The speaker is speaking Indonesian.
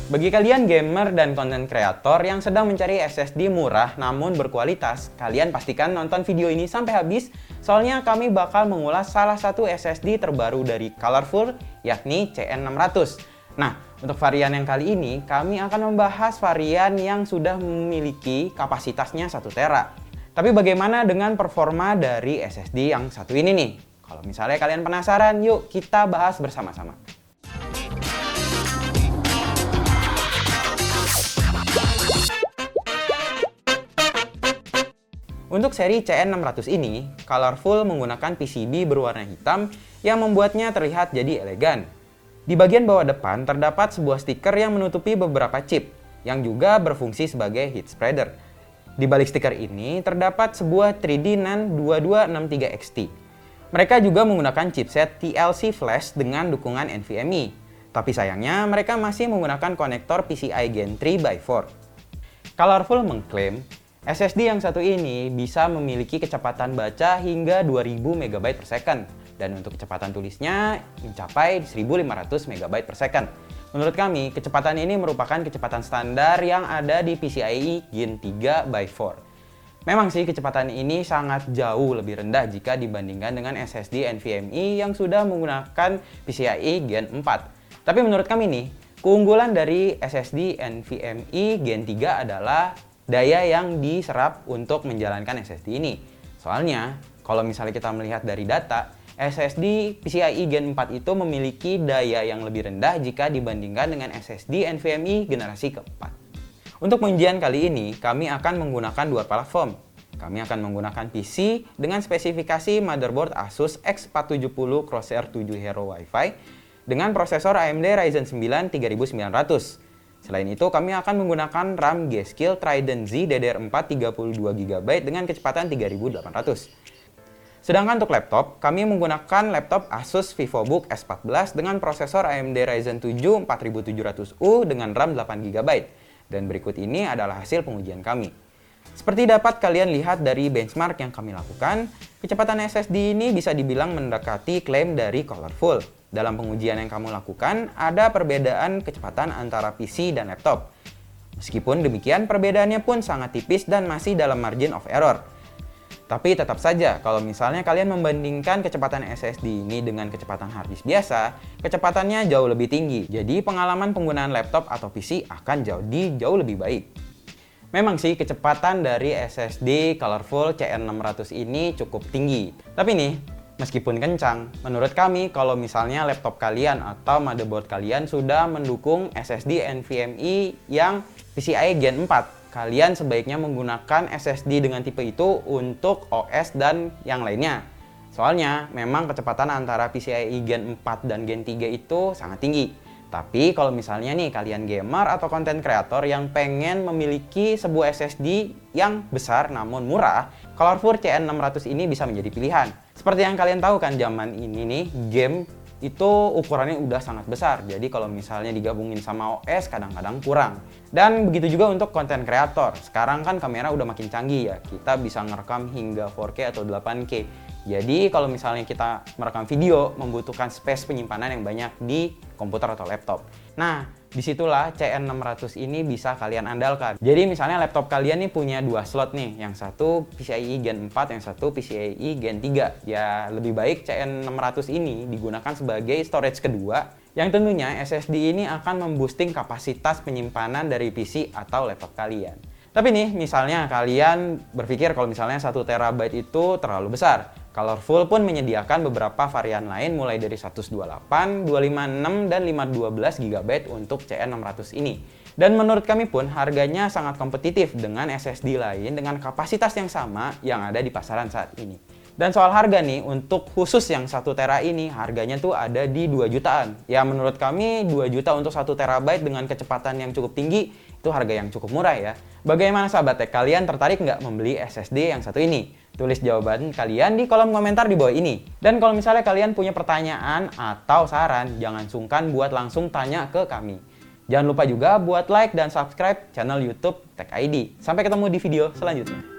Bagi kalian gamer dan konten kreator yang sedang mencari SSD murah namun berkualitas, kalian pastikan nonton video ini sampai habis, soalnya kami bakal mengulas salah satu SSD terbaru dari Colorful, yakni CN600. Nah, untuk varian yang kali ini, kami akan membahas varian yang sudah memiliki kapasitasnya 1 tera. Tapi bagaimana dengan performa dari SSD yang satu ini nih? Kalau misalnya kalian penasaran, yuk kita bahas bersama-sama. Untuk seri CN600 ini, Colorful menggunakan PCB berwarna hitam yang membuatnya terlihat jadi elegan. Di bagian bawah depan terdapat sebuah stiker yang menutupi beberapa chip, yang juga berfungsi sebagai heat spreader. Di balik stiker ini terdapat sebuah 3D NAND 2263XT. Mereka juga menggunakan chipset TLC Flash dengan dukungan NVMe. Tapi sayangnya mereka masih menggunakan konektor PCI Gen 3x4. Colorful mengklaim SSD yang satu ini bisa memiliki kecepatan baca hingga 2000 MB per second, dan untuk kecepatan tulisnya mencapai 1500 MB per second. Menurut kami, kecepatan ini merupakan kecepatan standar yang ada di PCIe Gen 3x4. Memang sih kecepatan ini sangat jauh lebih rendah jika dibandingkan dengan SSD NVMe yang sudah menggunakan PCIe Gen 4. Tapi menurut kami nih, keunggulan dari SSD NVMe Gen 3 adalah daya yang diserap untuk menjalankan SSD ini. Soalnya, kalau misalnya kita melihat dari data, SSD PCIe Gen 4 itu memiliki daya yang lebih rendah jika dibandingkan dengan SSD NVMe generasi keempat. Untuk pengujian kali ini, kami akan menggunakan dua platform. Kami akan menggunakan PC dengan spesifikasi motherboard Asus X470 Crosshair 7 Hero Wi-Fi dengan prosesor AMD Ryzen 9 3900. Selain itu, kami akan menggunakan RAM G-Skill Trident Z DDR4 32GB dengan kecepatan 3800. Sedangkan untuk laptop, kami menggunakan laptop Asus VivoBook S14 dengan prosesor AMD Ryzen 7 4700U dengan RAM 8GB. Dan berikut ini adalah hasil pengujian kami. Seperti dapat kalian lihat dari benchmark yang kami lakukan, kecepatan SSD ini bisa dibilang mendekati klaim dari Colorful. Dalam pengujian yang kamu lakukan, ada perbedaan kecepatan antara PC dan laptop. Meskipun demikian, perbedaannya pun sangat tipis dan masih dalam margin of error. Tapi tetap saja, kalau misalnya kalian membandingkan kecepatan SSD ini dengan kecepatan hard disk biasa, kecepatannya jauh lebih tinggi. Jadi pengalaman penggunaan laptop atau PC akan jauh lebih baik. Memang sih kecepatan dari SSD Colorful CN600 ini cukup tinggi. Tapi nih, meskipun kencang, menurut kami kalau misalnya laptop kalian atau motherboard kalian sudah mendukung SSD NVMe yang PCIe Gen 4, kalian sebaiknya menggunakan SSD dengan tipe itu untuk OS dan yang lainnya. Soalnya memang kecepatan antara PCIe Gen 4 dan Gen 3 itu sangat tinggi. Tapi kalau misalnya nih kalian gamer atau konten kreator yang pengen memiliki sebuah SSD yang besar namun murah, Colorful CN600 ini bisa menjadi pilihan. Seperti yang kalian tahu kan, zaman ini nih game itu ukurannya udah sangat besar. Jadi kalau misalnya digabungin sama OS kadang-kadang kurang. Dan begitu juga untuk konten kreator. Sekarang kan kamera udah makin canggih ya. Kita bisa ngerekam hingga 4K atau 8K. Jadi kalau misalnya kita merekam video membutuhkan space penyimpanan yang banyak di komputer atau laptop. Nah, disitulah CN600 ini bisa kalian andalkan. Jadi misalnya laptop kalian nih punya dua slot nih, yang satu PCIe Gen 4, yang satu PCIe Gen 3. Ya lebih baik CN600 ini digunakan sebagai storage kedua, yang tentunya SSD ini akan memboosting kapasitas penyimpanan dari PC atau laptop kalian. Tapi nih, misalnya kalian berpikir kalau misalnya 1 TB itu terlalu besar. Colorful pun menyediakan beberapa varian lain mulai dari 128, 256, dan 512 GB untuk CN600 ini. Dan menurut kami pun harganya sangat kompetitif dengan SSD lain dengan kapasitas yang sama yang ada di pasaran saat ini. Dan soal harga nih, untuk khusus yang 1 tera ini harganya tuh ada di 2 jutaan. Ya menurut kami 2 juta untuk 1 TB dengan kecepatan yang cukup tinggi itu harga yang cukup murah ya. Bagaimana sahabat tech, kalian tertarik nggak membeli SSD yang satu ini? Tulis jawaban kalian di kolom komentar di bawah ini. Dan kalau misalnya kalian punya pertanyaan atau saran, jangan sungkan buat langsung tanya ke kami. Jangan lupa juga buat like dan subscribe channel YouTube Tech ID. Sampai ketemu di video selanjutnya.